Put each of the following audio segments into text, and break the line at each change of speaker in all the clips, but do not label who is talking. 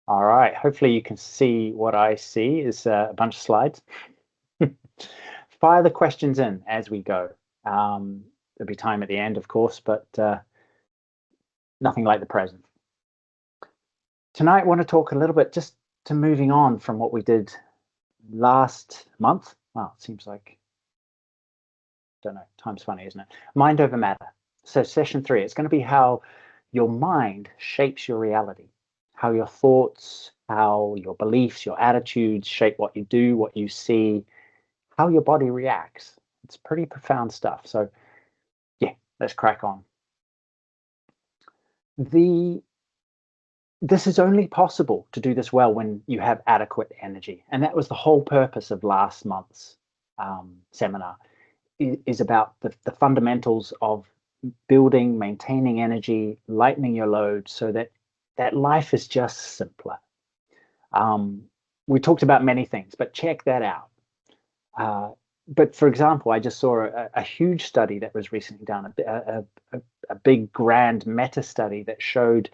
All right, hopefully you can see what I see is a bunch of slides. Fire the questions in as we go. There'll be time at the end, of course, but nothing like the present. Tonight, I want to talk a little bit just to moving on from what we did last month. Well, it seems like, don't know, time's funny, isn't it? Mind over matter. So session 3, it's going to be how your mind shapes your reality, how your thoughts, how your beliefs, your attitudes shape what you do, what you see, how your body reacts. It's pretty profound stuff. So yeah, let's crack on. This is only possible to do this well when you have adequate energy. And that was the whole purpose of last month's seminar, is about the fundamentals of building, maintaining energy, lightening your load so that life is just simpler. We talked about many things, but check that out. But for example, I just saw a huge study that was recently done, a big grand meta study that showed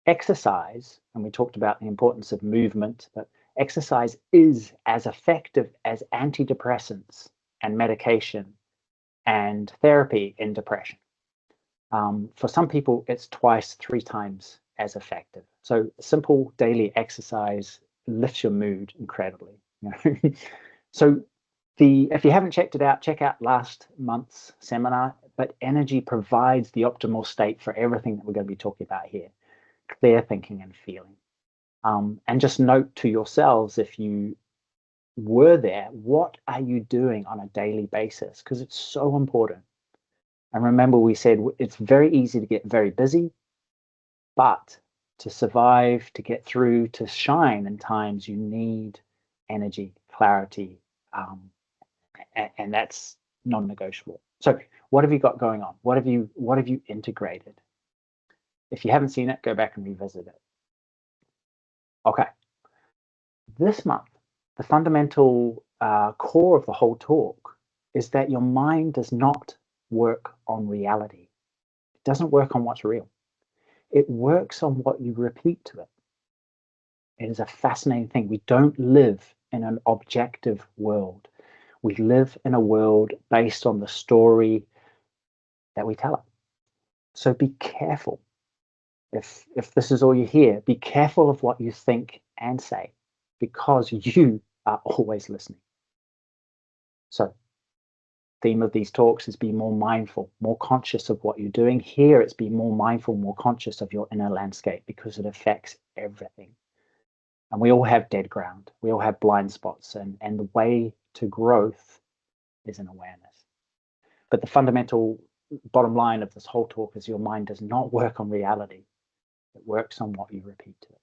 exercise, and we talked about the importance of movement, but exercise is as effective as antidepressants and medication and therapy in depression. For some people, it's twice, 3 times as effective. So simple daily exercise lifts your mood incredibly. So if you haven't checked it out, check out last month's seminar. But energy provides the optimal state for everything that we're going to be talking about here: clear thinking and feeling. And just note to yourselves, if you were there, what are you doing on a daily basis? Because it's so important. And remember, we said it's very easy to get very busy, but to survive, to get through, to shine in times, you need energy, clarity, and that's non-negotiable. So what have you got going on? What have you integrated? If you haven't seen it, go back and revisit it. Okay. This month, the fundamental core of the whole talk is that your mind does not work on reality. It doesn't work on what's real. It works on what you repeat to it. It is a fascinating thing. We don't live in an objective world. We live in a world based on the story that we tell it. So be careful. If this is all you hear, be careful of what you think and say, because you are always listening. So theme of these talks is be more mindful, more conscious of what you're doing. Here it's be more mindful, more conscious of your inner landscape, because it affects everything. And we all have dead ground. We all have blind spots, and the way to growth is an awareness. But the fundamental bottom line of this whole talk is your mind does not work on reality. It works on what you repeat to it.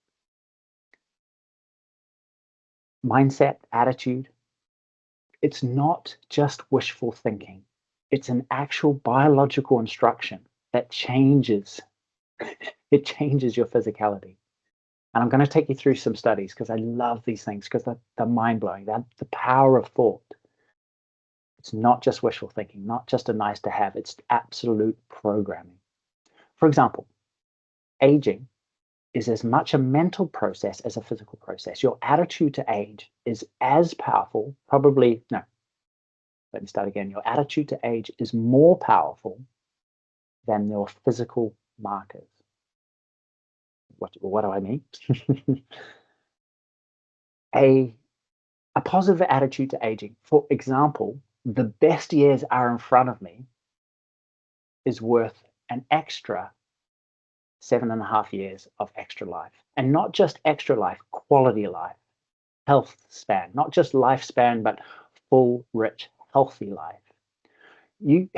Mindset, attitude, it's not just wishful thinking. It's an actual biological instruction that changes. It changes your physicality. And I'm going to take you through some studies because I love these things, because they're mind-blowing. They're the power of thought. It's not just wishful thinking, not just a nice to have. It's absolute programming. For example, aging is as much a mental process as a physical process. Your attitude to age is as powerful, let me start again. Your attitude to age is more powerful than your physical markers. What do I mean? A positive attitude to aging. For example, the best years are in front of me is worth an extra 7.5 years of extra life. And not just extra life, quality life, health span, not just lifespan, but full, rich, healthy life. You,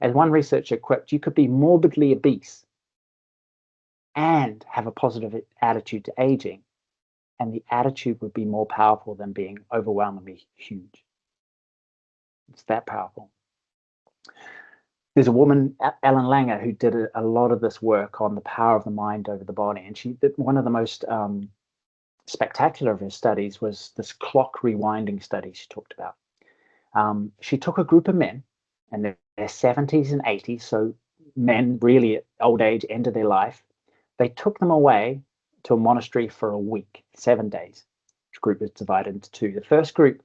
as one researcher quipped, you could be morbidly obese and have a positive attitude to aging, and the attitude would be more powerful than being overwhelmingly huge. It's that powerful. There's a woman, Ellen Langer, who did a lot of this work on the power of the mind over the body. And she did one of the most spectacular of her studies was this clock rewinding study she talked about. She took a group of men in their 70s and 80s, so men really at old age, end of their life. They took them away to a monastery for a week, 7 days. Each group was divided into two. The first group,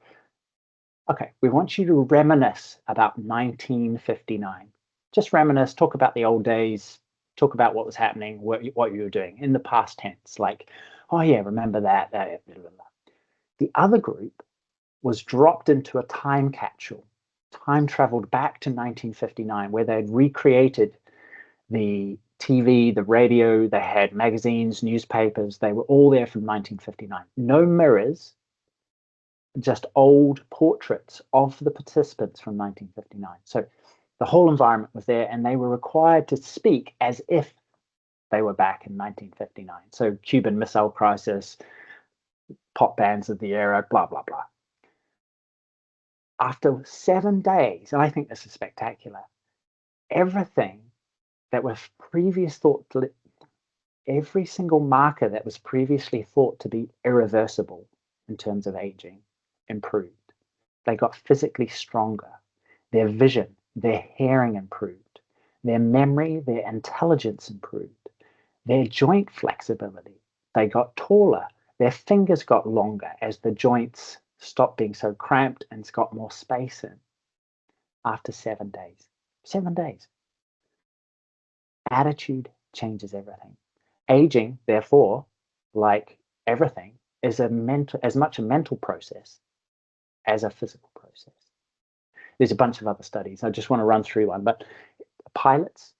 okay, we want you to reminisce about 1959. Just reminisce, talk about the old days, talk about what was happening, what you were doing in the past tense, like, oh yeah, remember that. Blah, blah, blah. The other group was dropped into a time capsule, time traveled back to 1959, where they'd recreated the TV, the radio, they had magazines, newspapers, they were all there from 1959. No mirrors, just old portraits of the participants from 1959. So the whole environment was there, and they were required to speak as if they were back in 1959. So Cuban Missile Crisis, pop bands of the era, blah, blah, blah. After 7 days, and I think this is spectacular, everything that was every single marker that was previously thought to be irreversible in terms of aging improved. They got physically stronger. Their vision, their hearing improved. Their memory, their intelligence improved. Their joint flexibility, they got taller. Their fingers got longer as the joints stopped being so cramped and got more space in after 7 days. 7 days. Attitude changes everything. Aging, therefore, like everything, is as much a mental process as a physical process. There's a bunch of other studies. I just want to run through one. But pilots,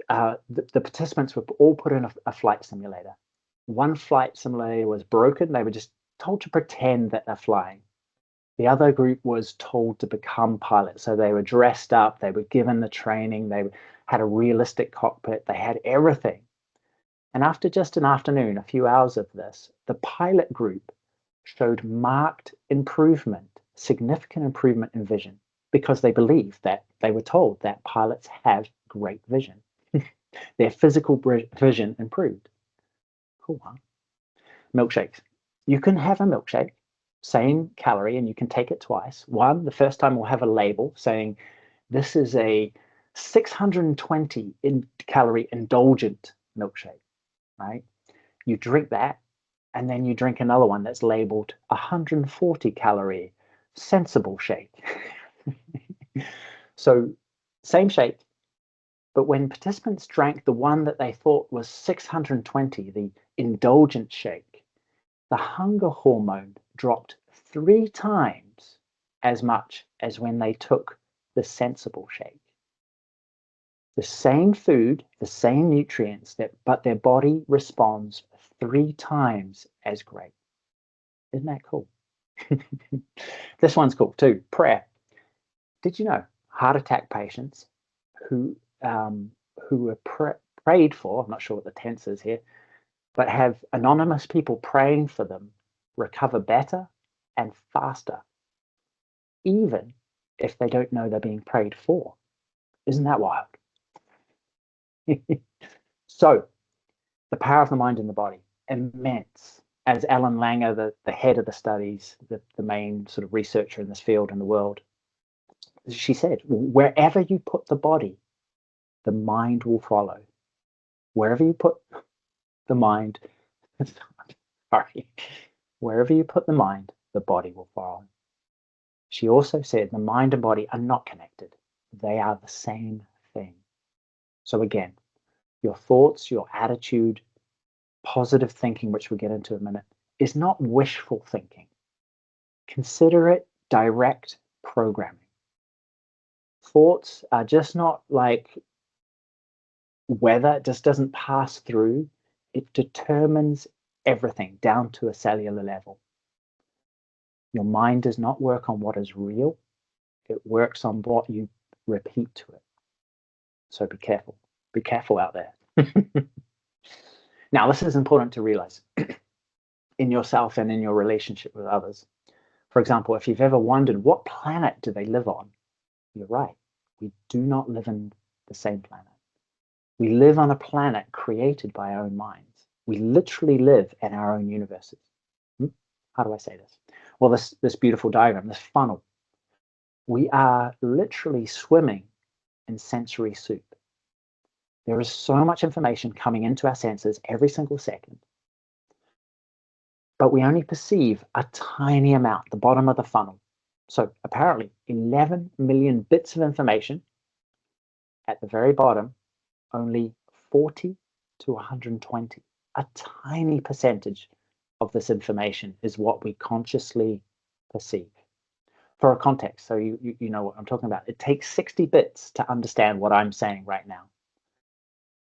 the participants were all put in a flight simulator. One flight simulator was broken. They were just told to pretend that they're flying. The other group was told to become pilots. So they were dressed up, they were given the training, they had a realistic cockpit, they had everything. And after just an afternoon, a few hours of this, the pilot group showed marked improvement, significant improvement in vision, because they believed that they were told that pilots have great vision. Their physical vision improved. Cool, huh? Milkshakes. You can have a milkshake, same calorie, and you can take it twice. One, the first time we'll have a label saying this is a 620 calorie indulgent milkshake, right? You drink that, and then you drink another one that's labeled 140 calorie sensible shake. So same shake, but when participants drank the one that they thought was 620, the indulgent shake, the hunger hormone dropped 3 times as much as when they took the sensible shake. The same food, the same nutrients, but their body responds 3 times as great. Isn't that cool? This one's cool too. Prayer. Did you know heart attack patients who were prayed for, I'm not sure what the tense is here, but have anonymous people praying for them recover better and faster, even if they don't know they're being prayed for? Isn't that wild? So, the power of the mind and the body, immense. As Ellen Langer, the head of the studies, the main sort of researcher in this field in the world, she said, wherever you put the body, the mind will follow. Wherever you put the mind, sorry, wherever you put the mind, the body will follow. She also said the mind and body are not connected. They are the same thing. So again, your thoughts, your attitude, positive thinking, which we'll get into in a minute, is not wishful thinking. Consider it direct programming. Thoughts are just not like weather, it just doesn't pass through. It determines everything down to a cellular level. Your mind does not work on what is real. It works on what you repeat to it. So be careful. Be careful out there. Now, this is important to realize in yourself and in your relationship with others. For example, if you've ever wondered what planet do they live on, you're right. We do not live in the same planet. We live on a planet created by our own minds. We literally live in our own universes. How do I say this? Well, this beautiful diagram, this funnel. We are literally swimming in sensory soup. There is so much information coming into our senses every single second, but we only perceive a tiny amount, the bottom of the funnel. So apparently 11 million bits of information at the very bottom, only 40 to 120, a tiny percentage of this information is what we consciously perceive. For a context, so you know what I'm talking about. It takes 60 bits to understand what I'm saying right now.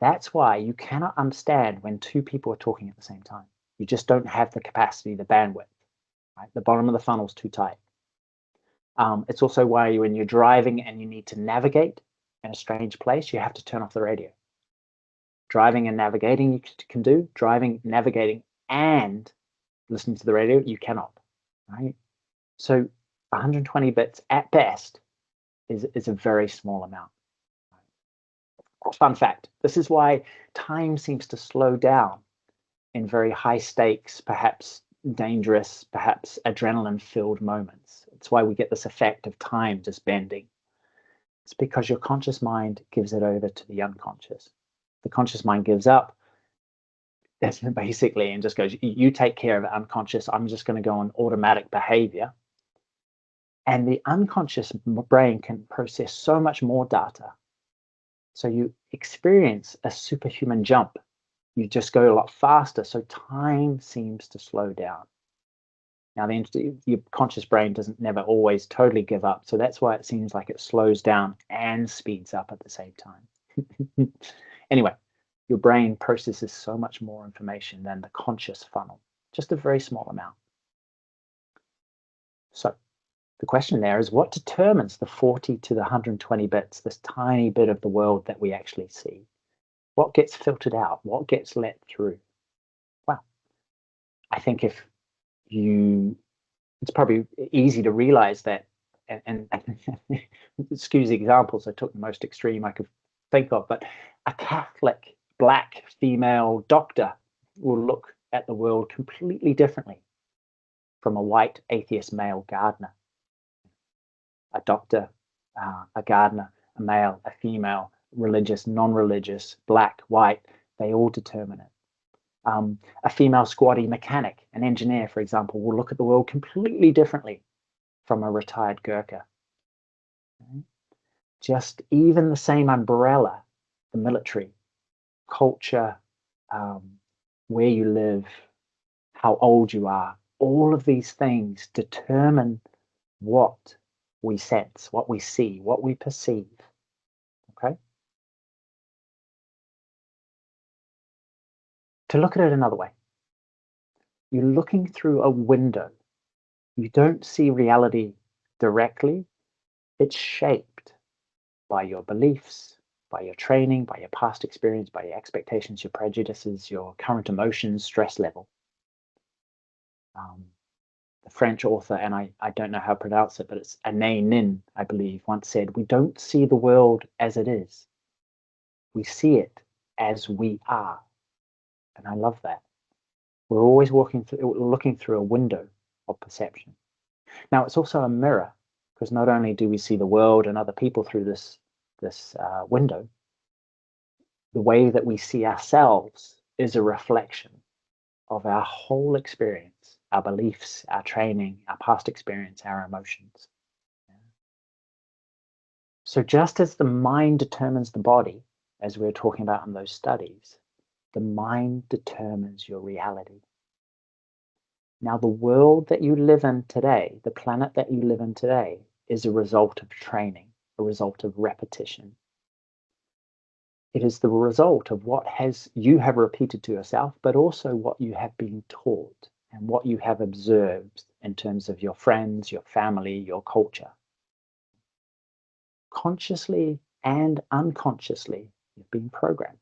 That's why you cannot understand when two people are talking at the same time. You just don't have the capacity, the bandwidth. Right? The bottom of the funnel is too tight. It's also why when you're driving and you need to navigate in a strange place, you have to turn off the radio. Driving and navigating you can do. Driving, navigating, and listening to the radio, you cannot. Right? So 120 bits at best is a very small amount. Fun fact, this is why time seems to slow down in very high stakes, perhaps dangerous, perhaps adrenaline-filled moments. It's why we get this effect of time just bending. It's because your conscious mind gives it over to the unconscious. The conscious mind gives up, basically, and just goes, you take care of it, unconscious. I'm just going to go on automatic behavior. And the unconscious brain can process so much more data. So you experience a superhuman jump. You just go a lot faster. So time seems to slow down. Now, your conscious brain doesn't never always totally give up. So that's why it seems like it slows down and speeds up at the same time. Anyway, your brain processes so much more information than the conscious funnel, just a very small amount. So the question there is, what determines the 40 to the 120 bits, this tiny bit of the world that we actually see? What gets filtered out? What gets let through? Well, I think it's probably easy to realize that, and excuse the examples, I took the most extreme I could think of, but a Catholic Black female doctor will look at the world completely differently from a white atheist male gardener. A doctor, a gardener, a male, a female, religious, non-religious, black, white, they all determine it. A female squatty mechanic, an engineer, for example, will look at the world completely differently from a retired Gurkha. Okay? Just even the same umbrella, the military, culture, where you live, how old you are, all of these things determine what we sense, what we see, what we perceive. Okay? To look at it another way, you're looking through a window. You don't see reality directly. It's shaped by your beliefs, by your training, by your past experience, by your expectations, your prejudices, your current emotions, stress level. The French author, and I don't know how to pronounce it, but it's Anaïs Nin, I believe, once said, we don't see the world as it is. We see it as we are. And I love that. We're always looking through a window of perception. Now, it's also a mirror, because not only do we see the world and other people through this window, the way that we see ourselves is a reflection of our whole experience, our beliefs, our training, our past experience, our emotions. So just as the mind determines the body, as we were talking about in those studies, the mind determines your reality. Now, the world that you live in today, the planet that you live in today, is a result of training, a result of repetition. It is the result of what you have repeated to yourself, but also what you have been taught and what you have observed in terms of your friends, your family, your culture. Consciously and unconsciously, you've been programmed.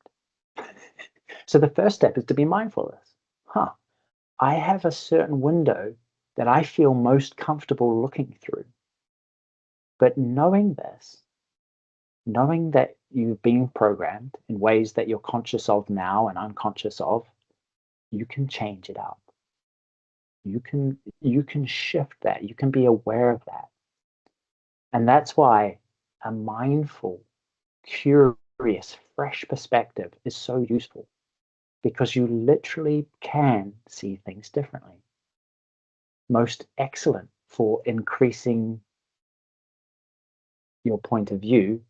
So the first step is to be mindful of this. I have a certain window that I feel most comfortable looking through. But knowing this, knowing that you've been programmed in ways that you're conscious of now and unconscious of, you can change it up. You can shift that. You can be aware of that. And that's why a mindful, curious, fresh perspective is so useful because you literally can see things differently. Most excellent for increasing your point of view,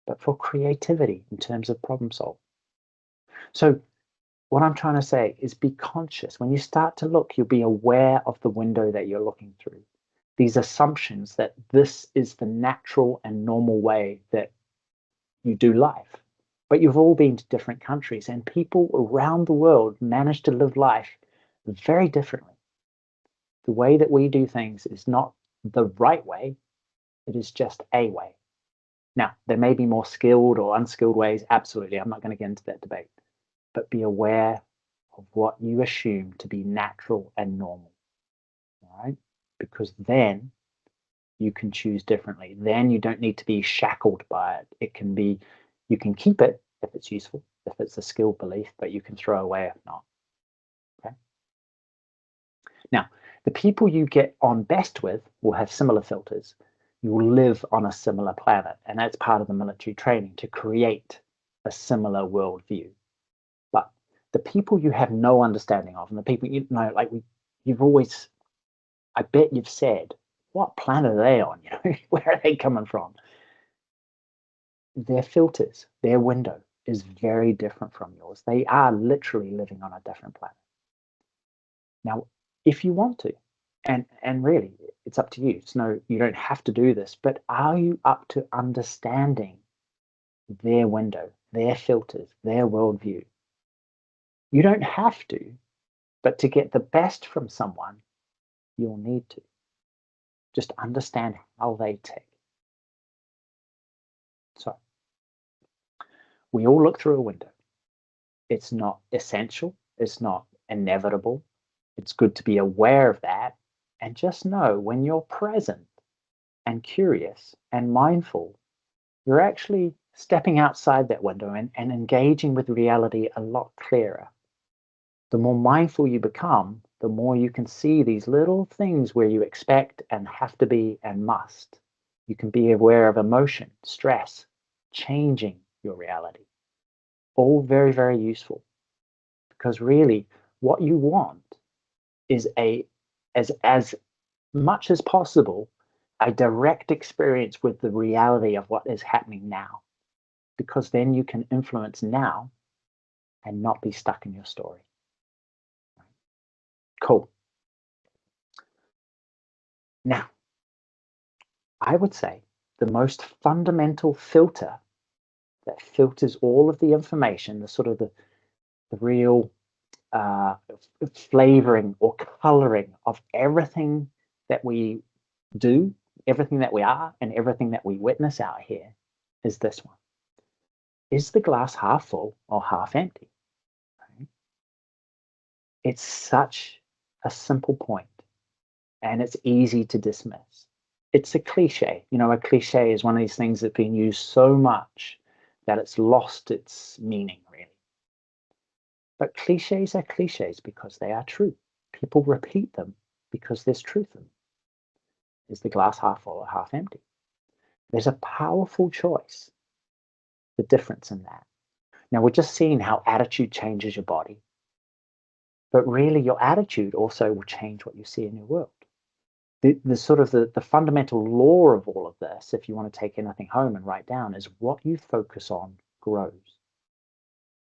but for creativity in terms of problem solving. So what I'm trying to say is be conscious. When you start to look, you'll be aware of the window that you're looking through. These assumptions that this is the natural and normal way that you do life. But you've all been to different countries, and people around the world manage to live life very differently. The way that we do things is not the right way, it is just a way. Now, there may be more skilled or unskilled ways, absolutely. I'm not going to get into that debate. But be aware of what you assume to be natural and normal. All right? Because then you can choose differently. Then you don't need to be shackled by it. It can be, you can keep it if it's useful, if it's a skilled belief, but you can throw away if not. Okay. Now, the people you get on best with will have similar filters. You will live on a similar planet, and that's part of the military training, to create a similar worldview. But the people you have no understanding of, and the people you know, like you've always, I bet you've said, what planet are they on? You know, where are they coming from? Their filters, their window is very different from yours. They are literally living on a different planet. Now, if you want to, and really, it's up to you. It's no, you don't have to do this, but are you up to understanding their window, their filters, their worldview? You don't have to, but to get the best from someone, you'll need to. Just understand how they tick. So, we all look through a window. It's not essential. It's not inevitable. It's good to be aware of that. And just know when you're present and curious and mindful, you're actually stepping outside that window and engaging with reality a lot clearer. The more mindful you become, the more you can see these little things where you expect and have to be and must. You can be aware of emotion, stress, changing your reality. All very, very useful. Because really, what you want is as much as possible, a direct experience with the reality of what is happening now. Because then you can influence now and not be stuck in your story. Cool. Now, I would say the most fundamental filter that filters all of the information, the sort of the real flavoring or coloring of everything that we do, everything that we are, and everything that we witness out here is this one. Is the glass half full or half empty? Right? It's such a simple point, and it's easy to dismiss. It's a cliche. You know, a cliche is one of these things that's been used so much that it's lost its meaning, really. But cliches are cliches because they are true. People repeat them because there's truth in them. Is the glass half full or half empty? There's a powerful choice, the difference in that. Now, we're just seeing how attitude changes your body. But really, your attitude also will change what you see in your world. The fundamental law of all of this, if you want to take anything home and write down, is what you focus on grows.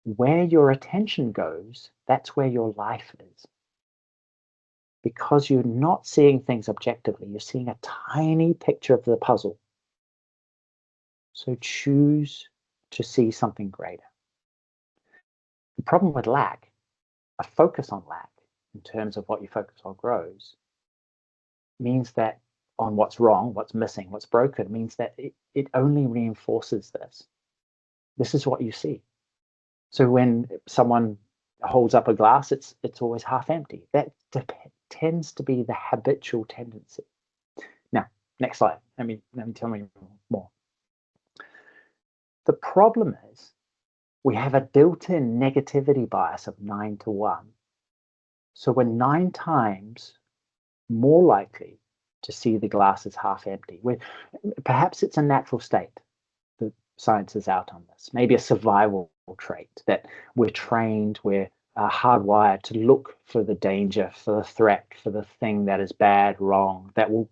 Where your attention goes, that's where your life is. Because you're not seeing things objectively, you're seeing a tiny picture of the puzzle. So choose to see something greater. The problem with lack, a focus on lack, in terms of what you focus on grows, means that on what's wrong, what's missing, what's broken, means that it only reinforces this. This is what you see. So when someone holds up a glass, it's always half empty. That tends to be the habitual tendency. Now, next slide. Let me tell you more. The problem is we have a built-in negativity bias of 9-1. So we're 9 times more likely to see the glass as half empty. Perhaps it's a natural state. science is out on this. Maybe a survival trait that we're trained, we're hardwired to look for the danger, for the threat, for the thing that is bad, wrong, that will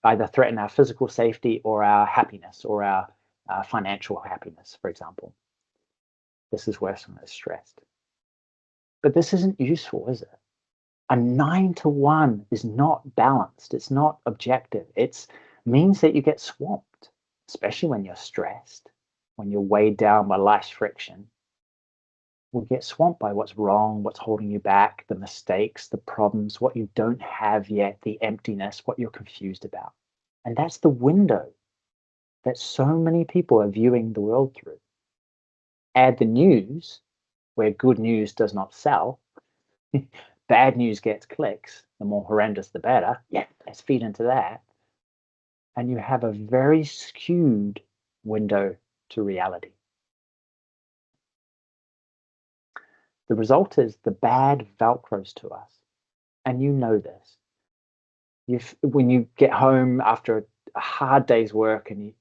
either threaten our physical safety or our happiness or our financial happiness, for example. This is worse when it's stressed. But this isn't useful, is it? A 9-to-1 is not balanced. It's not objective. It means that you get swamped, especially when you're stressed, when you're weighed down by life's friction. We'll get swamped by what's wrong, what's holding you back, the mistakes, the problems, what you don't have yet, the emptiness, what you're confused about. And that's the window that so many people are viewing the world through. Add the news, where good news does not sell. Bad news gets clicks. The more horrendous, the better. Yeah, let's feed into that. And you have a very skewed window to reality. The result is the bad velcros to us. And you know this. When you get home after a hard day's work and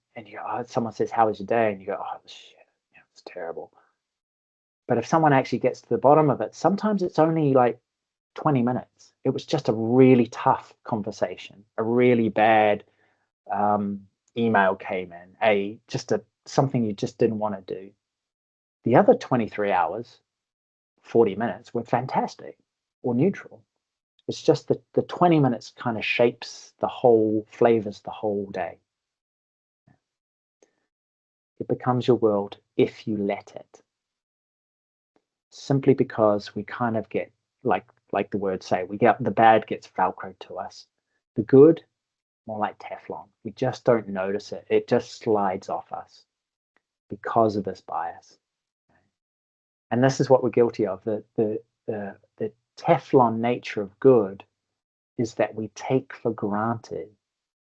someone says, "How was your day?" And you go, "Oh, shit, yeah, it's terrible." But if someone actually gets to the bottom of it, sometimes it's only like 20 minutes. It was just a really tough conversation, a really bad email came in, something you just didn't want to do. The other 23 hours, 40 minutes were fantastic or neutral. It's just that the 20 minutes kind of flavors the whole day. It becomes your world if you let it. Simply because we kind of get, like the words say, the bad gets velcroed to us. The good, more like Teflon. We just don't notice it. It just slides off us because of this bias. And this is what we're guilty of. The Teflon nature of good is that we take for granted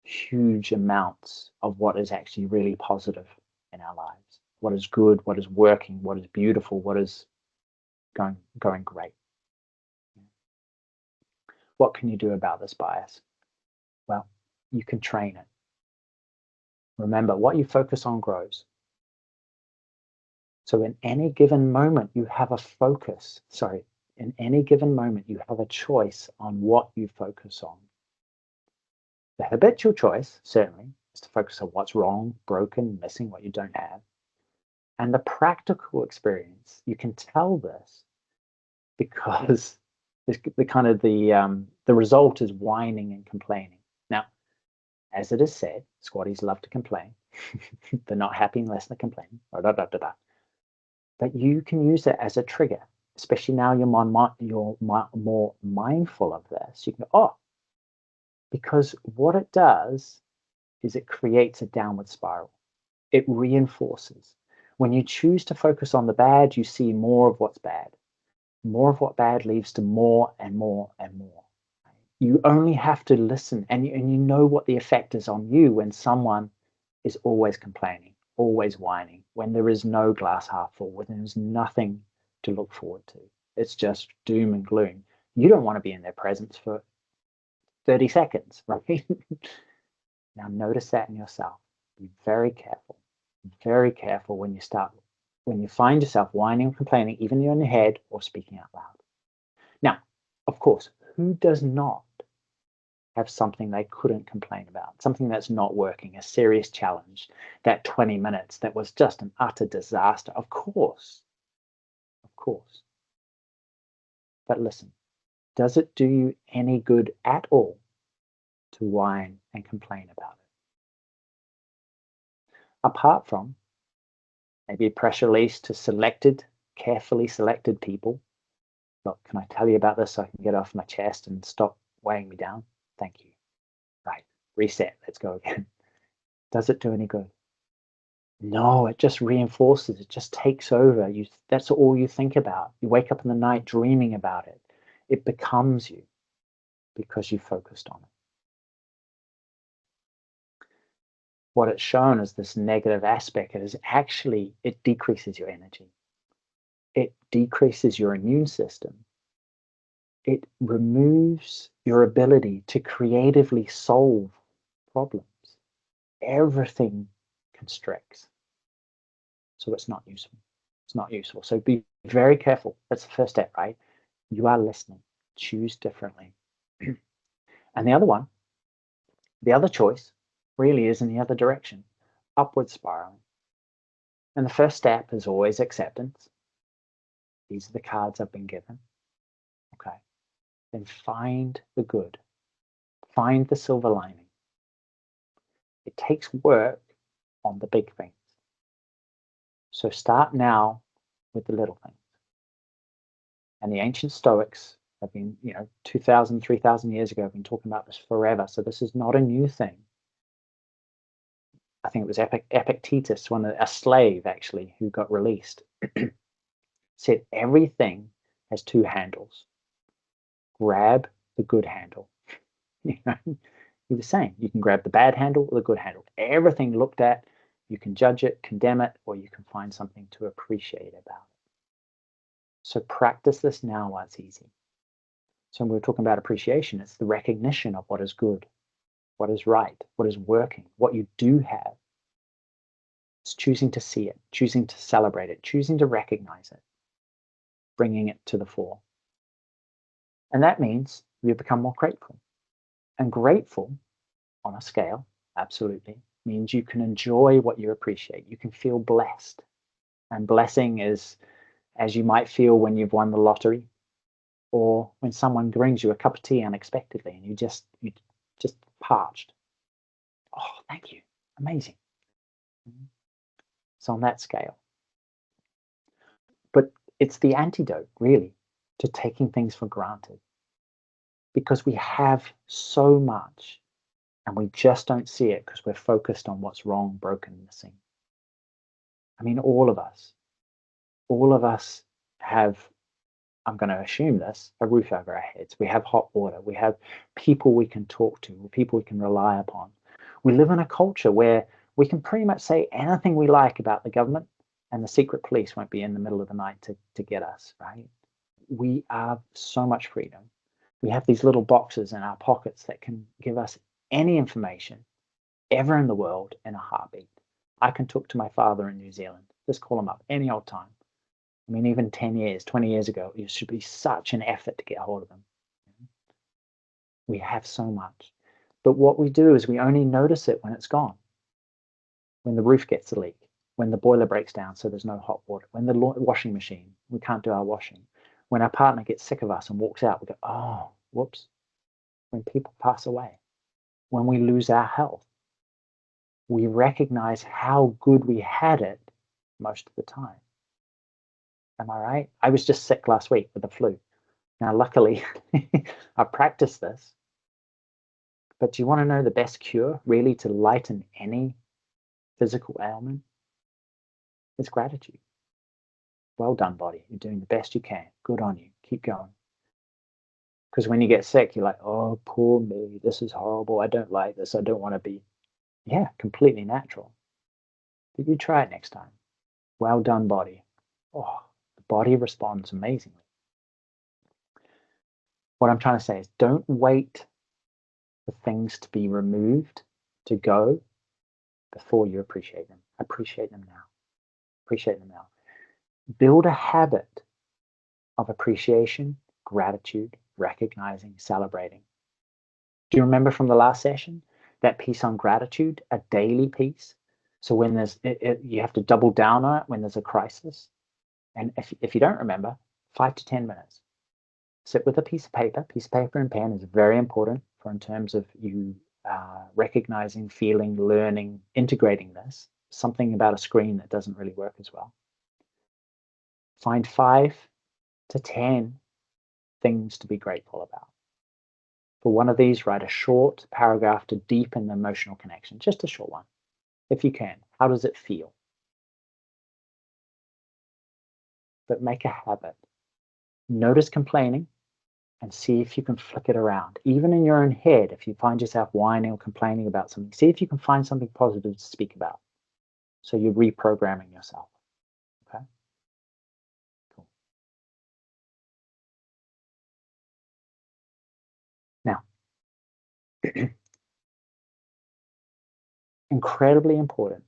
huge amounts of what is actually really positive in our lives. What is good, what is working, what is beautiful, what is going great. What can you do about this bias? Well, you can train it. Remember, what you focus on grows. So in any given moment, you have a focus. Sorry, in any given moment, you have a choice on what you focus on. The habitual choice, certainly, is to focus on what's wrong, broken, missing, what you don't have. And the practical experience, you can tell this because the result is whining and complaining. Now, as it is said, squatties love to complain. They're not happy unless they complain. But you can use it as a trigger, especially now you're more mindful of this. You can go, oh, because what it does is it creates a downward spiral. It reinforces. When you choose to focus on the bad, you see more of what's bad. More of what bad leads to more and more and more. You only have to listen, and you know what the effect is on you when someone is always complaining, always whining, when there is no glass half full, when there's nothing to look forward to. It's just doom and gloom. You don't want to be in their presence for 30 seconds, right? Now notice that in yourself. Be very careful when you find yourself whining or complaining, even in your head or speaking out loud. Now, of course, who does not have something they couldn't complain about, something that's not working, a serious challenge, that 20 minutes that was just an utter disaster? Of course. But listen, does it do you any good at all to whine and complain about it? Apart from maybe a press release to carefully selected people. Look, can I tell you about this so I can get off my chest and stop weighing me down? Thank you. Right, reset, let's go again. Does it do any good? No, it just reinforces, it just takes over. That's all you think about. You wake up in the night dreaming about it. It becomes you because you focused on it. What it's shown as this negative aspect is actually, it decreases your energy. It decreases your immune system. It removes your ability to creatively solve problems. Everything constricts. So it's not useful. It's not useful. So be very careful. That's the first step, right? You are listening. Choose differently. And the other choice really is in the other direction, upward spiraling. And the first step is always acceptance. These are the cards I've been given. Okay. Then find the good. Find the silver lining. It takes work on the big things. So start now with the little things. And the ancient Stoics have been, 2,000, 3,000 years ago, have been talking about this forever. So this is not a new thing. I think it was Epictetus, a slave actually, who got released, said everything has two handles. Grab the good handle. He was saying you can grab the bad handle or the good handle. Everything looked at, you can judge it, condemn it, or you can find something to appreciate about it. So practice this now while it's easy. So when we're talking about appreciation, it's the recognition of what is good, what is right, what is working, what you do have. It's choosing to see it, choosing to celebrate it, choosing to recognize it, bringing it to the fore. And that means you become more grateful. And grateful, on a scale, absolutely, means you can enjoy what you appreciate. You can feel blessed. And blessing is as you might feel when you've won the lottery, or when someone brings you a cup of tea unexpectedly and you just parched. Oh, thank you. Amazing. So on that scale. But it's the antidote, really, to taking things for granted. Because we have so much and we just don't see it because we're focused on what's wrong, broken, missing. I mean, all of us have, I'm going to assume this, a roof over our heads. We have hot water. We have people we can talk to, people we can rely upon. We live in a culture where we can pretty much say anything we like about the government and the secret police won't be in the middle of the night to get us, right? We have so much freedom. We have these little boxes in our pockets that can give us any information ever in the world in a heartbeat. I can talk to my father in New Zealand. Just call him up any old time. I mean, even 10 years, 20 years ago, it should be such an effort to get hold of them. We have so much. But what we do is we only notice it when it's gone. When the roof gets a leak, when the boiler breaks down so there's no hot water, when the washing machine, we can't do our washing, when our partner gets sick of us and walks out, we go, oh, whoops. When people pass away, when we lose our health, we recognize how good we had it most of the time. Am I right? I was just sick last week with the flu. Now, luckily, I practiced this. But do you want to know the best cure, really, to lighten any physical ailment? It's gratitude. Well done, body. You're doing the best you can. Good on you. Keep going. Because when you get sick, you're like, oh, poor me. This is horrible. I don't like this. I don't want to be. Yeah, completely natural. But you try it next time. Well done, body. Oh, the body responds amazingly. What I'm trying to say is don't wait for things to be removed, to go, before you appreciate them. Appreciate them now. Appreciate them now. Build a habit of appreciation, gratitude, recognizing, celebrating. Do you remember from the last session that piece on gratitude, a daily piece? So when there's, you have to double down on it when there's a crisis. And if you don't remember, 5 to 10 minutes. Sit with a piece of paper. Piece of paper and pen is very important for in terms of you recognizing, feeling, learning, integrating this. Something about a screen that doesn't really work as well. Find 5 to 10 things to be grateful about. For one of these, write a short paragraph to deepen the emotional connection, just a short one, if you can. How does it feel? But make a habit. Notice complaining and see if you can flick it around. Even in your own head, if you find yourself whining or complaining about something, see if you can find something positive to speak about. So you're reprogramming yourself. Okay? Cool. Now, incredibly important.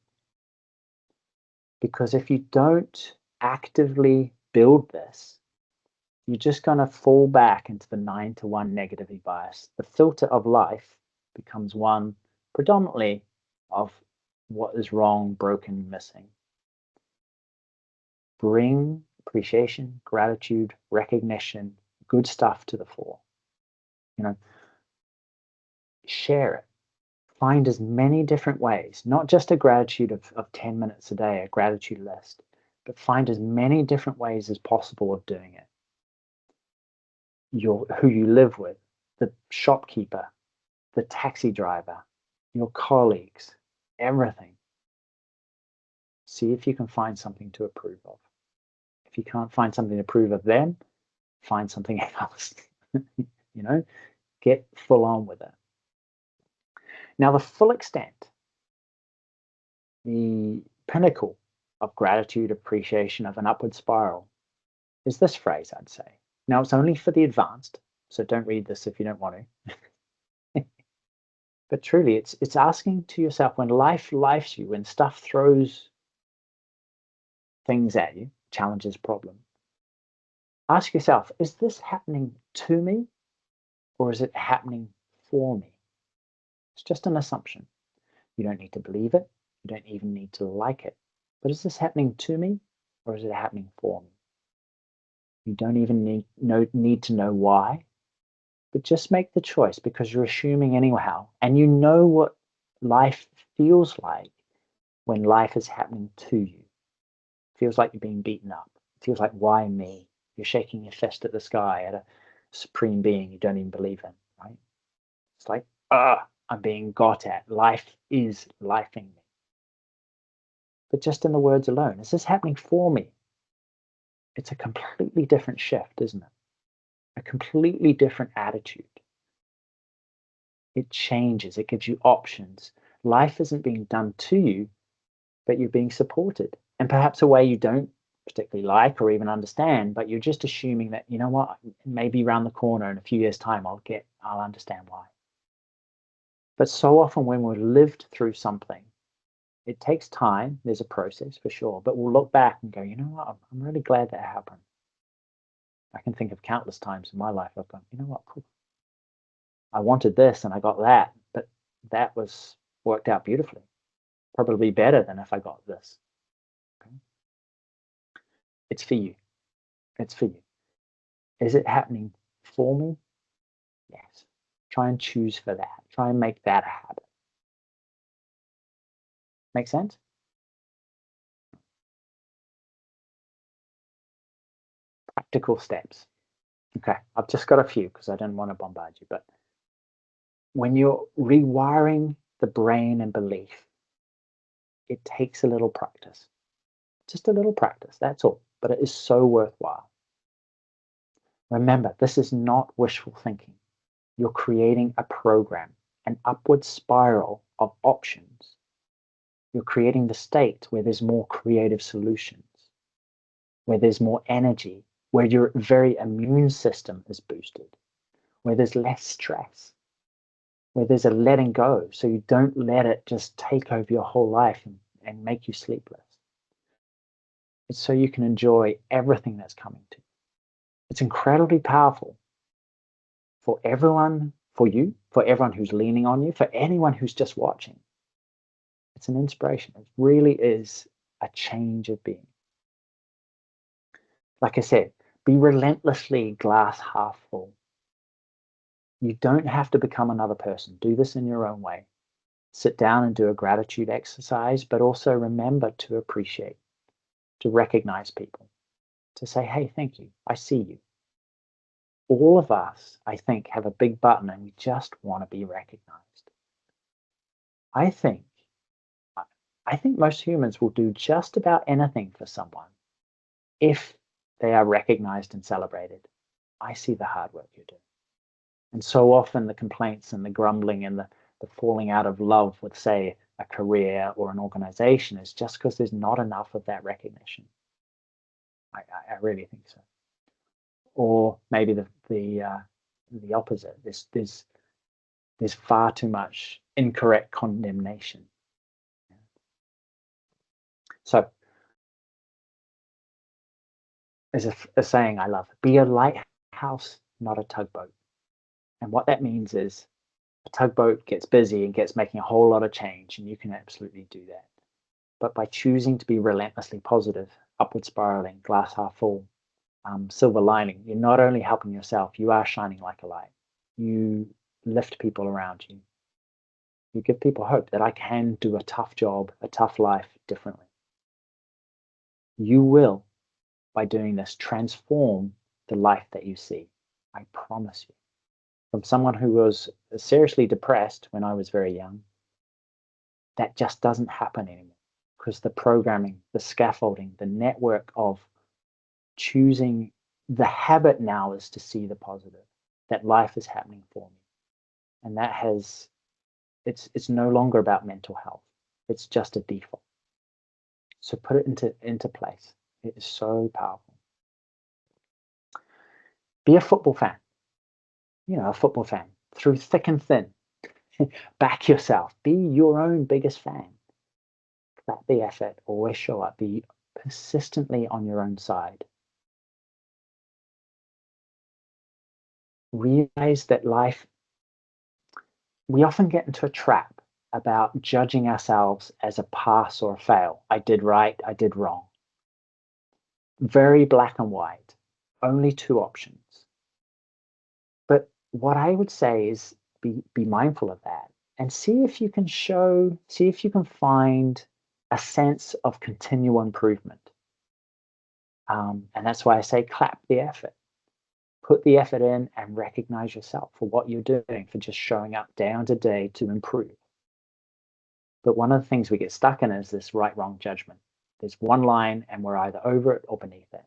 Because if you don't actively build this, you're just going to fall back into the 9-to-1 negativity bias. The filter of life becomes one predominantly of what is wrong, broken, missing. Bring appreciation, gratitude, recognition, good stuff to the fore. Share it. Find as many different ways, not just a gratitude of 10 minutes a day, a gratitude list, but find as many different ways as possible of doing it. Who you live with, the shopkeeper, the taxi driver, your colleagues, everything. See if you can find something to approve of. If you can't find something to approve of them, find something else. Get full on with it. Now, the full extent, the pinnacle of gratitude, appreciation of an upward spiral is this phrase, I'd say. Now, it's only for the advanced, so don't read this if you don't want to. But truly, it's asking to yourself, when life lifes you, when stuff throws things at you, challenges, problem, ask yourself, is this happening to me or is it happening for me? It's just an assumption. You don't need to believe it. You don't even need to like it. But is this happening to me or is it happening for me? You don't even need to know why, but just make the choice, because you're assuming anyhow. And you know what life feels like when life is happening to you. It feels like you're being beaten up. It feels like, why me? You're shaking your fist at the sky, at a supreme being you don't even believe in, right? It's like, I'm being got at. Life is lifing me. But just in the words alone, is this happening for me? It's a completely different shift, isn't it? A completely different attitude. It changes, it gives you options. Life isn't being done to you, but you're being supported. And perhaps a way you don't particularly like or even understand, but you're just assuming that, you know what, maybe around the corner in a few years' time, I'll understand why. But so often when we've lived through something, it takes time. There's a process for sure, but we'll look back and go, you know what, I'm really glad that happened. I can think of countless times in my life I've gone, you know what, cool. I wanted this and I got that, but that was worked out beautifully. Probably better than if I got this. Okay? It's for you. It's for you. Is it happening for me? Yes. Try and choose for that. Try and make that a habit. Make sense? Practical steps. Okay, I've just got a few because I don't want to bombard you, but when you're rewiring the brain and belief, it takes a little practice. Just a little practice, that's all, but it is so worthwhile. Remember, this is not wishful thinking. You're creating a program, an upward spiral of options. You're creating the state where there's more creative solutions, where there's more energy, where your very immune system is boosted, where there's less stress, where there's a letting go, so you don't let it just take over your whole life and make you sleepless. It's so you can enjoy everything that's coming to you. It's incredibly powerful for everyone, for you, for everyone who's leaning on you, for anyone who's just watching. It's an inspiration. It really is a change of being. Like I said, be relentlessly glass half full. You don't have to become another person. Do this in your own way. Sit down and do a gratitude exercise, but also remember to appreciate, to recognize people, to say, hey, thank you. I see you. All of us, I think, have a big button and we just want to be recognized. I think most humans will do just about anything for someone if they are recognized and celebrated. I see the hard work you're doing. And so often the complaints and the grumbling and the falling out of love with, say, a career or an organization is just because there's not enough of that recognition. I really think so. Or maybe the opposite. There's far too much incorrect condemnation. So There's a saying I love: be a lighthouse, not a tugboat. And what that means is a tugboat gets busy and gets making a whole lot of change, and you can absolutely do that. But by choosing to be relentlessly positive, upward spiraling, glass half full, silver lining, you're not only helping yourself, you are shining like a light. You lift people around you. You give people hope that I can do a tough job, a tough life differently. You will, by doing this, transform the life that you see. I promise you. From someone who was seriously depressed when I was very young, that just doesn't happen anymore because the programming, the scaffolding, the network of choosing, the habit now is to see the positive, that life is happening for me. And that has, it's no longer about mental health. It's just a default. So put it into place. It is so powerful. Be a football fan. A football fan through thick and thin. Back yourself. Be your own biggest fan. Clap the effort. Always show up. Be persistently on your own side. Realize that life, we often get into a trap about judging ourselves as a pass or a fail. I did right, I did wrong. Very black and white. Only two options. But what I would say is be mindful of that and see if you can find a sense of continual improvement. And that's why I say clap the effort. Put the effort in and recognize yourself for what you're doing, for just showing up day on day to improve. But one of the things we get stuck in is this right-wrong judgment. There's one line and we're either over it or beneath it.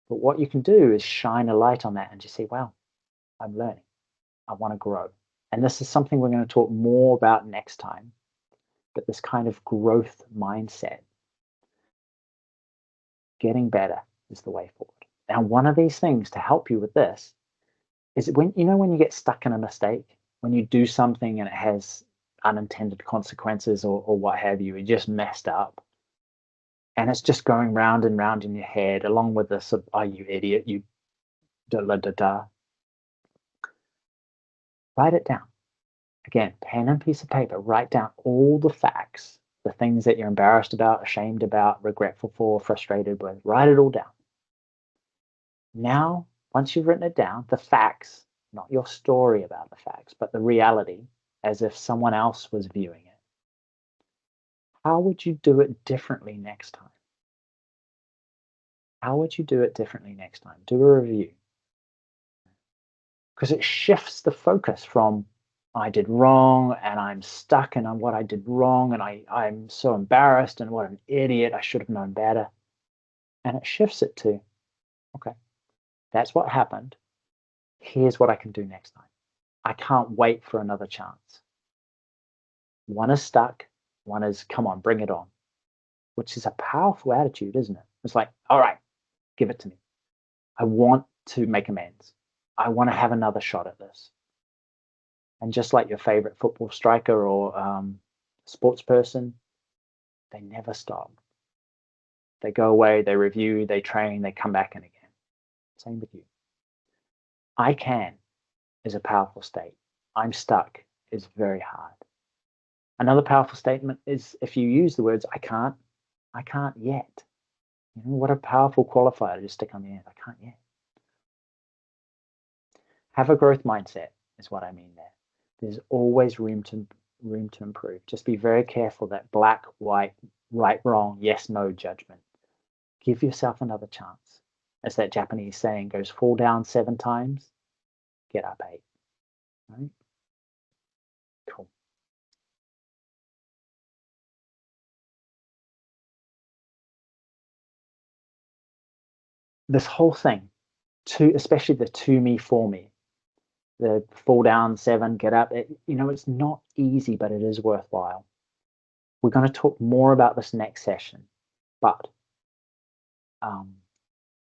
But what you can do is shine a light on that and just say, wow, I'm learning. I want to grow. And this is something we're going to talk more about next time. But this kind of growth mindset, getting better is the way forward. Now, one of these things to help you with this is when you get stuck in a mistake, when you do something and it has unintended consequences or what have you, you just messed up. And it's just going round and round in your head, along with this, oh, you idiot, you da da da da. Write it down. Again, pen and piece of paper, write down all the facts, the things that you're embarrassed about, ashamed about, regretful for, frustrated with. Write it all down. Now, once you've written it down, the facts, not your story about the facts, but the reality, as if someone else was viewing it. How would you do it differently next time? How would you do it differently next time? Do a review. Because it shifts the focus from I did wrong and I'm stuck and on what I did wrong and I'm so embarrassed and what an idiot, I should have known better. And it shifts it to, okay, that's what happened. Here's what I can do next time. I can't wait for another chance. One is stuck, one is, come on, bring it on, which is a powerful attitude, isn't it? It's like, all right, give it to me. I want to make amends. I want to have another shot at this. And just like your favorite football striker or sports person, they never stop. They go away, they review, they train, they come back in again. Same with you. I can is a powerful state. I'm stuck is very hard. Another powerful statement is if you use the words I can't yet. What a powerful qualifier to just stick on the end. I can't yet. Have a growth mindset is what I mean there. There's always room to improve. Just be very careful that black, white, right, wrong, yes, no judgment. Give yourself another chance. As that Japanese saying goes, fall down 7 times, get up 8. Right? Cool. This whole thing, especially the to me, for me, the fall down 7, get up, it's not easy, but it is worthwhile. We're going to talk more about this next session, but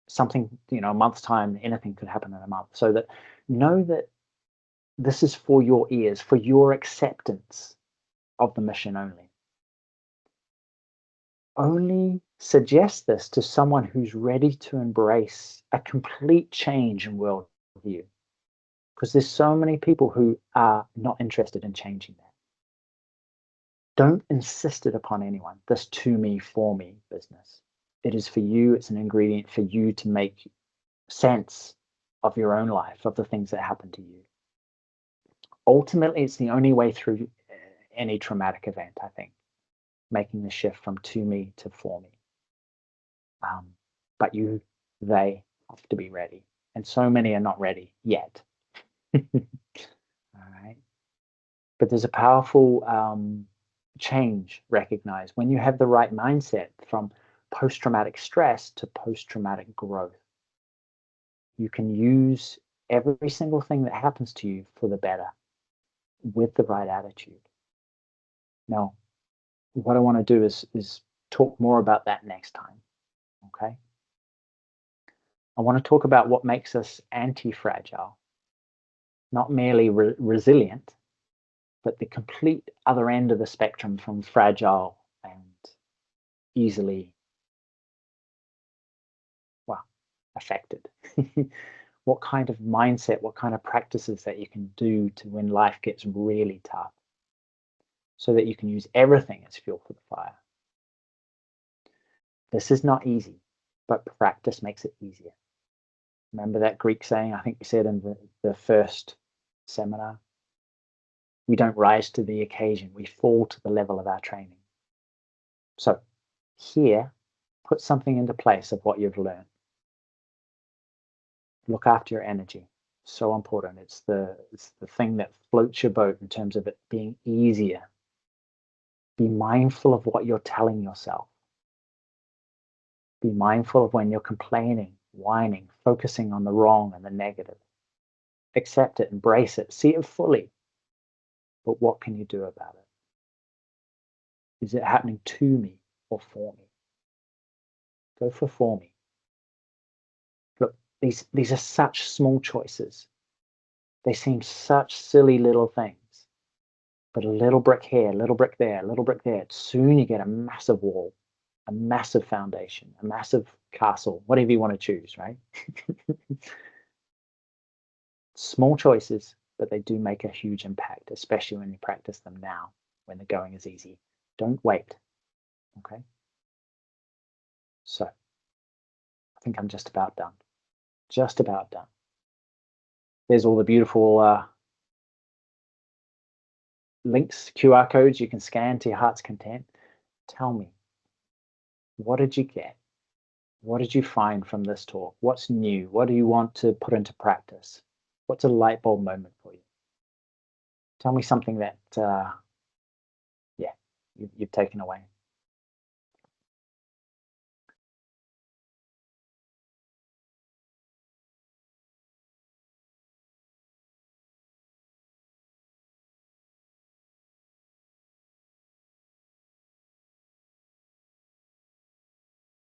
something, a month's time, anything could happen in a month. So that know that this is for your ears, for your acceptance of the mission only. only suggest this to someone who's ready to embrace a complete change in worldview, because there's so many people who are not interested in changing that. Don't insist it upon anyone, this to me, for me business. It is for you, it's an ingredient for you to make sense of your own life, of the things that happen to you. Ultimately, it's the only way through any traumatic event, I think, making the shift from to me to for me. But they have to be ready. And so many are not ready yet. All right. But there's a powerful change recognized when you have the right mindset from post-traumatic stress to post-traumatic growth. You can use every single thing that happens to you for the better with the right attitude. Now, what I want to do is talk more about that next time. Okay. I want to talk about what makes us anti-fragile, not merely resilient, but the complete other end of the spectrum from fragile and easily, well, affected. What kind of mindset, what kind of practices that you can do to when life gets really tough, so that you can use everything as fuel for the fire. This is not easy, but practice makes it easier. Remember that Greek saying, I think we said in the first seminar, we don't rise to the occasion, we fall to the level of our training. So here, put something into place of what you've learned. Look after your energy. So important. It's the thing that floats your boat in terms of it being easier. Be mindful of what you're telling yourself. Be mindful of when you're complaining, whining, focusing on the wrong and the negative. Accept it, embrace it, see it fully. But what can you do about it? Is it happening to me or for me? Go for me. Look, these are such small choices. They seem such silly little things. But a little brick here, a little brick there, a little brick there. Soon you get a massive wall, a massive foundation, a massive castle, whatever you want to choose, right? Small choices, but they do make a huge impact, especially when you practice them now, when the going is easy. Don't wait, okay? So, I think I'm just about done. Just about done. There's all the beautiful links, QR codes you can scan to your heart's content. Tell me, what did you get? What did you find from this talk? What's new? What do you want to put into practice? What's a light bulb moment for you? Tell me something that, yeah, you've taken away.